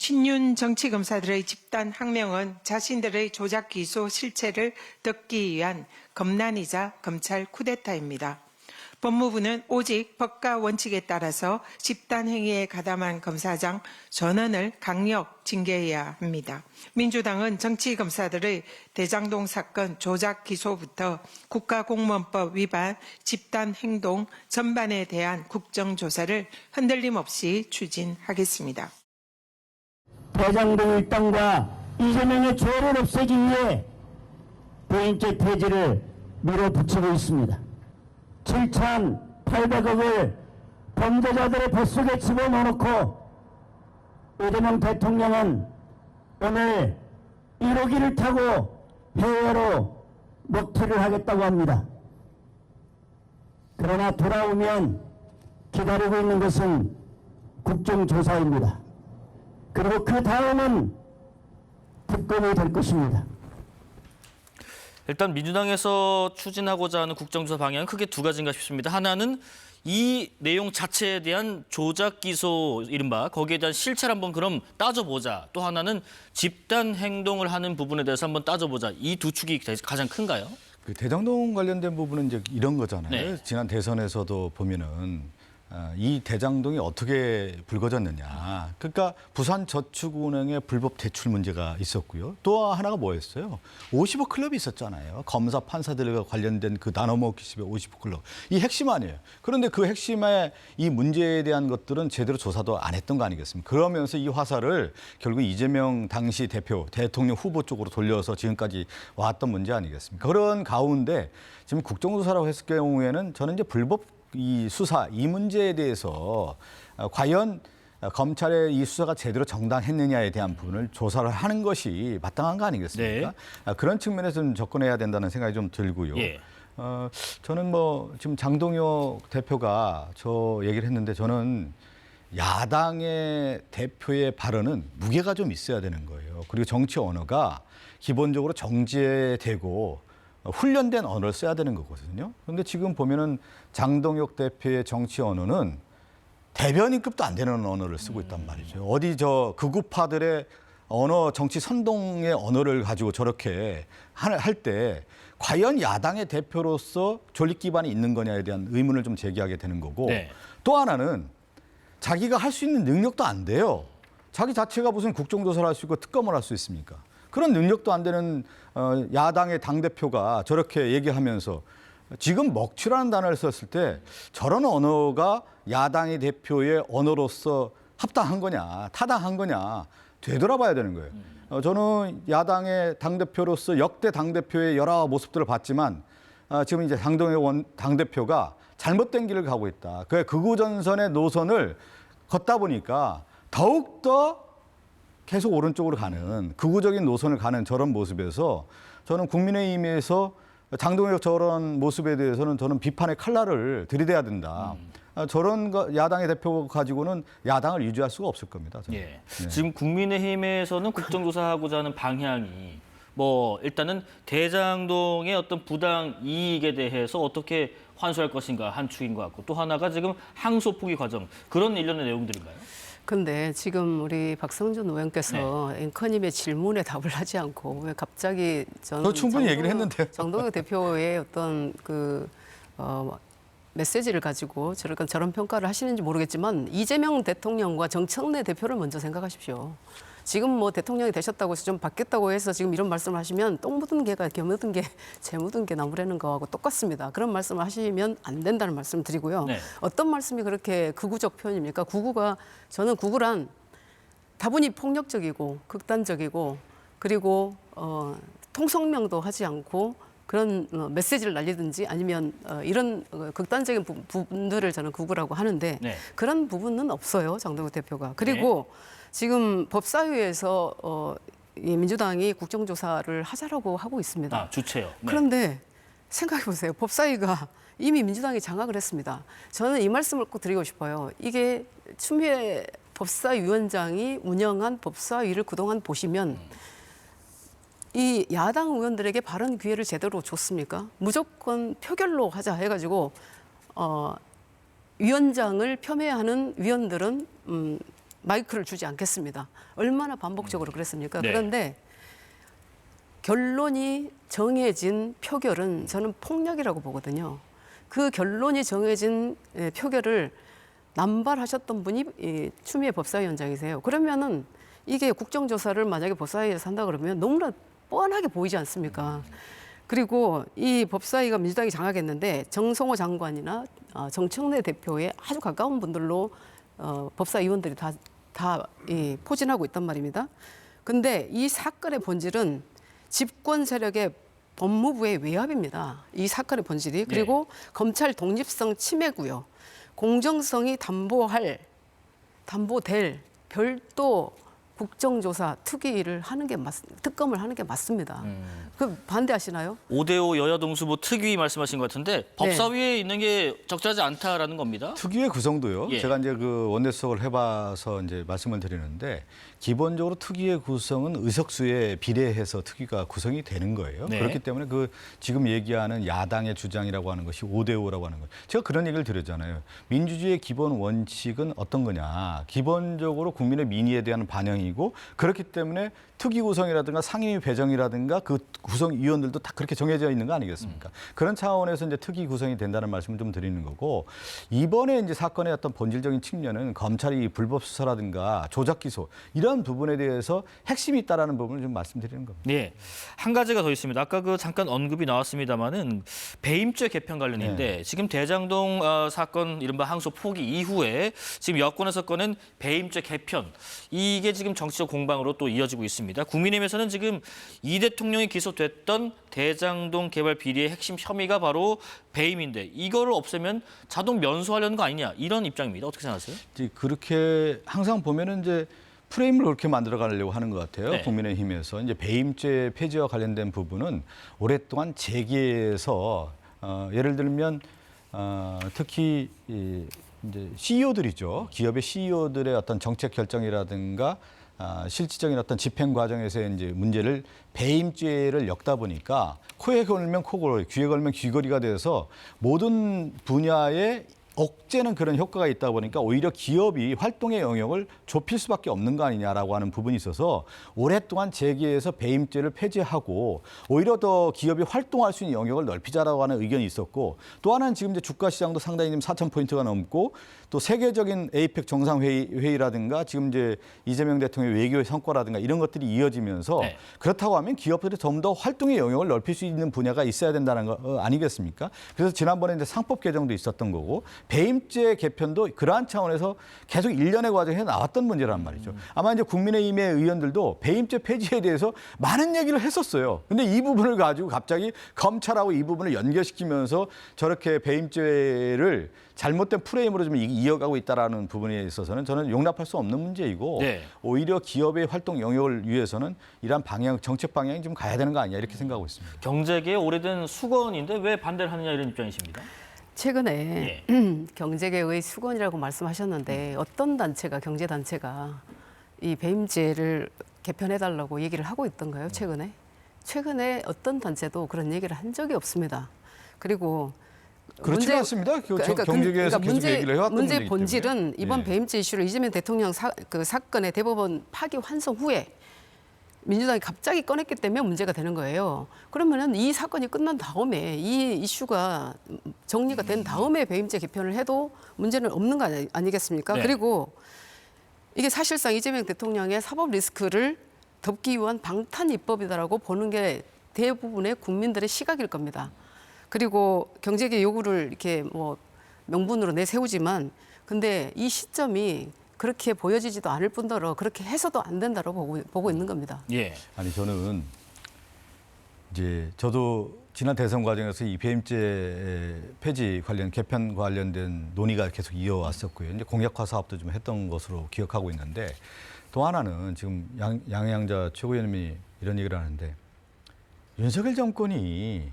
친윤 정치검사들의 집단 항명은 자신들의 조작 기소 실체를 덮기 위한 검난이자 검찰 쿠데타입니다. 법무부는 오직 법과 원칙에 따라서 집단 행위에 가담한 검사장 전원을 강력 징계해야 합니다. 민주당은 정치검사들의 대장동 사건 조작 기소부터 국가공무원법 위반 집단 행동 전반에 대한 국정조사를 흔들림 없이 추진하겠습니다. 대장동 일당과 이재명의 죄를 없애기 위해 보행죄 폐지를 밀어붙이고 있습니다. 7,800억을 범죄자들의 뱃속에 집어넣어놓고 이재명 대통령은 오늘 1호기를 타고 해외로 먹튀를 하겠다고 합니다. 그러나 돌아오면 기다리고 있는 것은 국정조사입니다. 그리고 그 다음은 특검이 될 것입니다. 일단 민주당에서 추진하고자 하는 국정조사 방향은 크게 두 가지인가 싶습니다. 하나는 이 내용 자체에 대한 조작 기소 이른바 거기에 대한 실체를 한번 그럼 따져보자. 또 하나는 집단 행동을 하는 부분에 대해서 한번 따져보자. 이 두 축이 가장 큰가요? 그 대장동 관련된 부분은 이제 이런 거잖아요. 네. 지난 대선에서도 보면은 이 대장동이 어떻게 불거졌느냐. 그러니까 부산저축은행의 불법 대출 문제가 있었고요. 또 하나가 뭐였어요? 50억 클럽이 있었잖아요. 검사, 판사들과 관련된 그 나눠먹기 식의 50억 클럽. 이 핵심 아니에요. 그런데 그 핵심의 이 문제에 대한 것들은 제대로 조사도 안 했던 거 아니겠습니까? 그러면서 이 화살을 결국 이재명 당시 대표, 대통령 후보 쪽으로 돌려서 지금까지 왔던 문제 아니겠습니까? 그런 가운데 지금 국정조사라고 했을 경우에는 저는 이제 불법 이 수사, 이 문제에 대해서 과연 검찰의 이 수사가 제대로 정당했느냐에 대한 부분을 조사를 하는 것이 마땅한 거 아니겠습니까? 네. 그런 측면에서 좀 접근해야 된다는 생각이 좀 들고요. 예. 저는 뭐 지금 장동혁 대표가 저 얘기를 했는데 저는 야당의 대표의 발언은 무게가 좀 있어야 되는 거예요. 그리고 정치 언어가 기본적으로 정제되고 훈련된 언어를 써야 되는 거거든요. 그런데 지금 보면은 장동혁 대표의 정치 언어는 대변인급도 안 되는 언어를 쓰고 있단 말이죠. 어디 저 극우파들의 언어, 정치 선동의 언어를 가지고 저렇게 할 때 과연 야당의 대표로서 존립 기반이 있는 거냐에 대한 의문을 좀 제기하게 되는 거고 네. 또 하나는 자기가 할 수 있는 능력도 안 돼요. 자기 자체가 무슨 국정조사를 할 수 있고 특검을 할 수 있습니까? 그런 능력도 안 되는 야당의 당대표가 저렇게 얘기하면서 지금 먹튀라는 단어를 썼을 때 저런 언어가 야당의 대표의 언어로서 합당한 거냐, 타당한 거냐 되돌아봐야 되는 거예요. 저는 야당의 당대표로서 역대 당대표의 여러 모습들을 봤지만 지금 이제 장동혁 당대표가 잘못된 길을 가고 있다. 그 극우전선의 노선을 걷다 보니까 더욱더 계속 오른쪽으로 가는 극우적인 노선을 가는 저런 모습에서 저는 국민의힘에서 장동혁 저런 모습에 대해서는 저는 비판의 칼날을 들이대야 된다. 저런 야당의 대표 가지고는 야당을 유지할 수가 없을 겁니다. 저는. 예. 네. 지금 국민의힘에서는 국정조사하고자 하는 방향이 뭐 일단은 대장동의 어떤 부당 이익에 대해서 어떻게 환수할 것인가 한 축인 것 같고 또 하나가 지금 항소 포기 과정 그런 일련의 내용들인가요? 근데 지금 우리 박성준 의원께서 앵커님의 질문에 답을 하지 않고 왜 갑자기 충분히 얘기를 했는데요. 장동혁 대표의 어떤 메시지를 가지고 저런 평가를 하시는지 모르겠지만 이재명 대통령과 정청래 대표를 먼저 생각하십시오. 지금 뭐 대통령이 되셨다고 해서 좀 바뀌었다고 해서 지금 이런 말씀을 하시면 똥 묻은 개가 개 묻은 개, 재 묻은 개 나무라는 거하고 똑같습니다. 그런 말씀을 하시면 안 된다는 말씀 드리고요. 네. 어떤 말씀이 그렇게 극우적 표현입니까? 저는 극우란 다분히 폭력적이고 극단적이고 그리고 통성명도 하지 않고 그런 메시지를 날리든지 아니면 이런 극단적인 부분들을 저는 극우라고 하는데 네. 그런 부분은 없어요. 장동혁 대표가. 그리고 지금 법사위에서 이 민주당이 국정조사를 하자라고 하고 있습니다. 아, 주체요. 네. 그런데 생각해 보세요. 법사위가 이미 민주당이 장악을 했습니다. 저는 이 말씀을 꼭 드리고 싶어요. 이게 추미애 법사위원장이 운영한 법사위를 그동안 보시면 이 야당 의원들에게 발언 기회를 제대로 줬습니까? 무조건 표결로 하자 해가지고 위원장을 폄훼하는 위원들은 마이크를 주지 않겠습니다. 얼마나 반복적으로 그랬습니까? 네. 그런데 결론이 정해진 표결은 저는 폭력이라고 보거든요. 그 결론이 정해진 표결을 남발하셨던 분이 추미애 법사위원장이세요. 그러면은 이게 국정조사를 만약에 법사위에서 한다 그러면 너무나 뻔하게 보이지 않습니까? 그리고 이 법사위가 민주당이 장악했는데 정성호 장관이나 정청래 대표의 아주 가까운 분들로 법사위원들이 다 포진하고 있단 말입니다. 근데 이 사건의 본질은 집권 세력의 법무부의 외압입니다. 이 사건의 본질이. 그리고 검찰 독립성 침해고요. 공정성이 담보될 별도 국정조사 특위를 하는 게 특검을 하는 게 맞습니다. 그 반대하시나요? 5대5 여야 동수 뭐 특위 말씀하신 것 같은데 법사위에 있는 게 적절하지 않다라는 겁니다. 특위의 구성도요. 예. 제가 이제 그 원내 수석을 해봐서 이제 말씀을 드리는데 기본적으로 특위의 구성은 의석수에 비례해서 특위가 구성이 되는 거예요. 네. 그렇기 때문에 그 지금 얘기하는 야당의 주장이라고 하는 것이 5대5라고 하는 거예요. 제가 그런 얘기를 드렸잖아요. 민주주의의 기본 원칙은 어떤 거냐. 기본적으로 국민의 민의에 대한 반영이고 그렇기 때문에 특위 구성이라든가 상임위 배정이라든가 그 구성위원들도 다 그렇게 정해져 있는 거 아니겠습니까? 그런 차원에서 이제 특위 구성이 된다는 말씀을 좀 드리는 거고 이번에 이제 사건의 어떤 본질적인 측면은 검찰이 불법 수사라든가 조작 기소 이런 부분에 대해서 핵심이 있다라는 부분을 좀 말씀드리는 겁니다. 네, 한 가지가 더 있습니다. 아까 그 잠깐 언급이 나왔습니다만은 배임죄 개편 관련인데 지금 대장동 사건 이른바 항소 포기 이후에 지금 여권에서 꺼낸 배임죄 개편 이게 지금 정치적 공방으로 또 이어지고 있습니다. 국민의힘에서는 지금 이 대통령이 기소됐던 대장동 개발 비리의 핵심 혐의가 바로 배임인데 이거를 없애면 자동 면소하려는 거 아니냐 이런 입장입니다. 어떻게 생각하세요? 이제 그렇게 항상 보면은 이제 프레임을 그렇게 만들어 가려고 하는 것 같아요. 네. 국민의힘에서 이제 배임죄 폐지와 관련된 부분은 오랫동안 재계에서 예를 들면 특히 이제 CEO들이죠. 기업의 CEO들의 어떤 정책 결정이라든가 실질적인 어떤 집행 과정에서 이제 문제를 배임죄를 엮다 보니까 코에 걸면 코골이, 귀에 걸면 귀걸이가 돼서 모든 분야에 억제는 그런 효과가 있다 보니까 오히려 기업이 활동의 영역을 좁힐 수밖에 없는 거 아니냐라고 하는 부분이 있어서 오랫동안 재계에서 배임죄를 폐지하고 오히려 더 기업이 활동할 수 있는 영역을 넓히자라고 하는 의견이 있었고 또 하나는 지금 이제 주가 시장도 상당히 지금 4,000포인트가 넘고 또 세계적인 에이펙 정상회의라든가 지금 이제 이재명 대통령의 외교의 성과라든가 이런 것들이 이어지면서 네. 그렇다고 하면 기업들이 좀 더 활동의 영역을 넓힐 수 있는 분야가 있어야 된다는 거 아니겠습니까? 그래서 지난번에 이제 상법 개정도 있었던 거고 배임죄 개편도 그러한 차원에서 계속 일련의 과정에서 나왔던 문제란 말이죠. 아마 이제 국민의힘의 의원들도 배임죄 폐지에 대해서 많은 얘기를 했었어요. 근데 이 부분을 가지고 갑자기 검찰하고 이 부분을 연결시키면서 저렇게 배임죄를 잘못된 프레임으로 좀 이어가고 있다라는 부분에 있어서는 저는 용납할 수 없는 문제이고 네. 오히려 기업의 활동 영역을 위해서는 이러한 방향, 정책 방향이 좀 가야 되는 거 아니냐 이렇게 생각하고 있습니다. 경제계의 오래된 수건인데 왜 반대를 하느냐 이런 입장이십니다. 최근에 경제계의 수건이라고 말씀하셨는데 어떤 단체가 경제단체가 이 배임죄를 개편해달라고 얘기를 하고 있던가요? 최근에 어떤 단체도 그런 얘기를 한 적이 없습니다. 그리고 그렇지 않습니다. 경제계에서 계속 얘기를 해왔던 문제의 문제이기 본질은 때문에. 이번 예. 배임죄 이슈로 이재명 대통령 사건의 대법원 파기 환송 후에 민주당이 갑자기 꺼냈기 때문에 문제가 되는 거예요. 그러면은 이 사건이 끝난 다음에 이 이슈가 정리가 된 다음에 배임죄 개편을 해도 문제는 없는 거 아니겠습니까? 네. 그리고 이게 사실상 이재명 대통령의 사법 리스크를 덮기 위한 방탄 입법이다라고 보는 게 대부분의 국민들의 시각일 겁니다. 그리고 경제계 요구를 이렇게 뭐 명분으로 내세우지만 근데 이 시점이 그렇게 보여지지도 않을 뿐더러 그렇게 해서도 안 된다고 보고 있는 겁니다. 예. 아니 저는 이제 저도 지난 대선 과정에서 이 배임죄 폐지 관련 개편 관련된 논의가 계속 이어왔었고요. 이제 공약화 사업도 좀 했던 것으로 기억하고 있는데 또 하나는 지금 양양자 최고위원님이 이런 얘기를 하는데 윤석열 정권이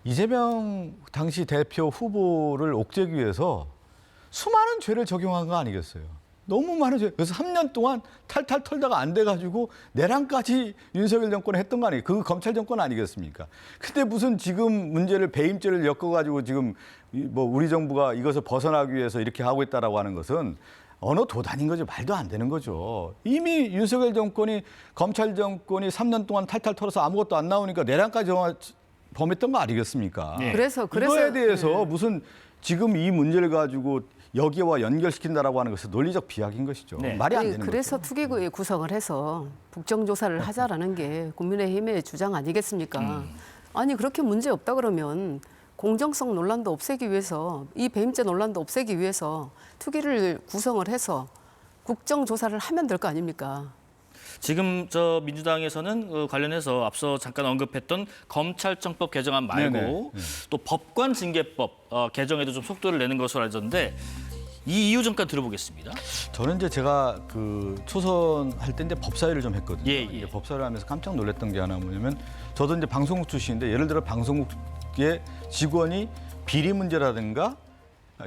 이재명 당시 대표 후보를 옥죄기 위해서 수많은 죄를 적용한 거 아니겠어요? 너무 많은 죄. 그래서 3년 동안 탈탈 털다가 안 돼가지고 내란까지 윤석열 정권이 했던 거 아니에요? 그 검찰 정권 아니겠습니까? 근데 무슨 지금 문제를 배임죄를 엮어가지고 지금 뭐 우리 정부가 이것을 벗어나기 위해서 이렇게 하고 있다라고 하는 것은 언어 도단인 거죠. 말도 안 되는 거죠. 이미 윤석열 정권이 검찰 정권이 3년 동안 탈탈 털어서 아무것도 안 나오니까 내란까지 범했던 거 아니겠습니까? 네. 그래서 이거에 대해서 무슨 지금 이 문제를 가지고 여기와 연결시킨다라고 하는 것은 논리적 비약인 것이죠. 네. 말이 안 아니, 되는 그래서 거죠. 투기구에 구성을 해서 국정조사를 하자라는 게 국민의힘의 주장 아니겠습니까? 아니 그렇게 문제 없다 그러면 공정성 논란도 없애기 위해서 이 배임죄 논란도 없애기 위해서 투기를 구성을 해서 국정조사를 하면 될 거 아닙니까? 지금 저 민주당에서는 관련해서 앞서 잠깐 언급했던 검찰청법 개정안 말고 네네. 또 법관 징계법 개정에도 좀 속도를 내는 것으로 알려졌는데 이 이유 잠깐 들어보겠습니다. 저는 이제 제가 그 초선 할 때 이제 법사위를 좀 했거든요. 예, 예. 이제 법사위를 하면서 깜짝 놀랐던 게 하나 뭐냐면 저도 이제 방송국 출신인데 예를 들어 방송국의 직원이 비리 문제라든가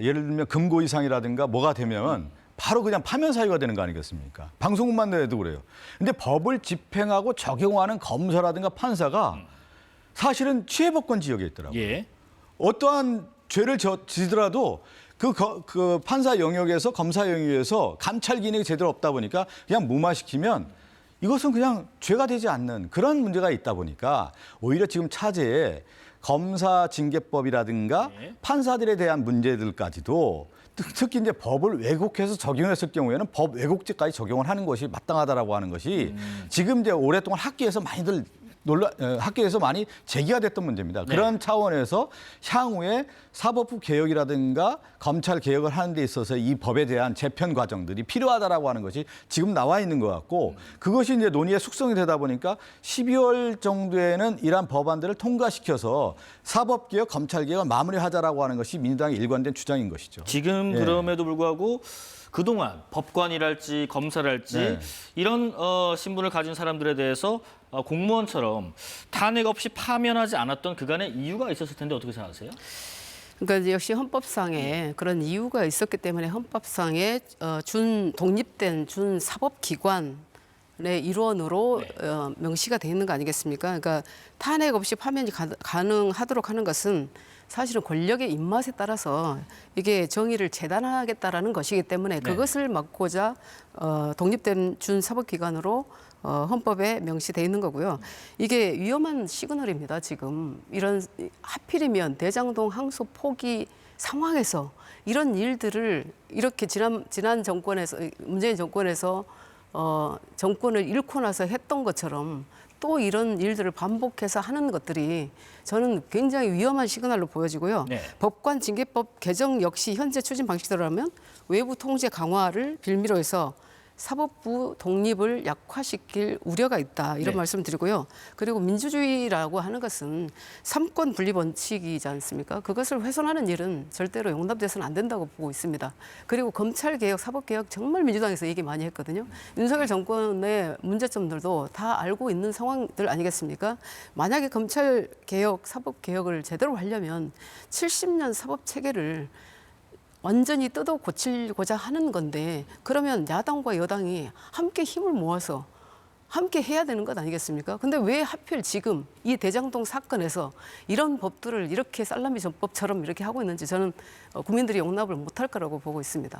예를 들면 금고 이상이라든가 뭐가 되면 바로 그냥 파면 사유가 되는 거 아니겠습니까? 방송국만 내도 그래요. 근데 법을 집행하고 적용하는 검사라든가 판사가 사실은 취해법권 지역에 있더라고요. 예. 어떠한 죄를 지더라도 그 판사 영역에서 검사 영역에서 감찰 기능이 제대로 없다 보니까 그냥 무마시키면 이것은 그냥 죄가 되지 않는 그런 문제가 있다 보니까 오히려 지금 차제에 검사 징계법이라든가 네. 판사들에 대한 문제들까지도 특히 이제 법을 왜곡해서 적용했을 경우에는 법 왜곡죄까지 적용을 하는 것이 마땅하다라고 하는 것이 지금 이제 오랫동안 학계에서 많이들 학계에서 많이 제기가 됐던 문제입니다. 네. 그런 차원에서 향후에 사법부 개혁이라든가 검찰 개혁을 하는 데 있어서 이 법에 대한 재편 과정들이 필요하다라고 하는 것이 지금 나와 있는 것 같고 그것이 이제 논의의 숙성이 되다 보니까 12월 정도에는 이러한 법안들을 통과시켜서 사법개혁, 검찰개혁을 마무리하자라고 하는 것이 민주당의 일관된 주장인 것이죠. 지금 예. 그럼에도 불구하고 그동안 법관이랄지 검사랄지 네. 이런 신분을 가진 사람들에 대해서 공무원처럼 탄핵 없이 파면하지 않았던 그간의 이유가 있었을 텐데 어떻게 생각하세요? 그러니까 이제 역시 헌법상에 그런 이유가 있었기 때문에 헌법상에 독립된 준 사법기관의 일원으로 명시가 돼 있는 거 아니겠습니까? 그러니까 탄핵 없이 파면이 가능하도록 하는 것은 사실은 권력의 입맛에 따라서 이게 정의를 재단하겠다라는 것이기 때문에 그것을 막고자 독립된 준사법기관으로 헌법에 명시돼 있는 거고요. 이게 위험한 시그널입니다. 지금 이런 하필이면 대장동 항소 포기 상황에서 이런 일들을 이렇게 지난 정권에서 문재인 정권에서 정권을 잃고 나서 했던 것처럼 또 이런 일들을 반복해서 하는 것들이 저는 굉장히 위험한 시그널로 보여지고요. 네. 법관 징계법 개정 역시 현재 추진 방식대로라면 외부 통제 강화를 빌미로 해서 사법부 독립을 약화시킬 우려가 있다. 이런 네. 말씀 드리고요. 그리고 민주주의라고 하는 것은 삼권 분리 원칙이지 않습니까? 그것을 훼손하는 일은 절대로 용납돼서는 안 된다고 보고 있습니다. 그리고 검찰개혁, 사법개혁 정말 민주당에서 얘기 많이 했거든요. 윤석열 정권의 문제점들도 다 알고 있는 상황들 아니겠습니까? 만약에 검찰개혁, 사법개혁을 제대로 하려면 70년 사법체계를 완전히 뜯어 고치고자 하는 건데 그러면 야당과 여당이 함께 힘을 모아서 함께 해야 되는 것 아니겠습니까? 근데 왜 하필 지금 이 대장동 사건에서 이런 법들을 이렇게 살라미 전법처럼 이렇게 하고 있는지 저는 국민들이 용납을 못할 거라고 보고 있습니다.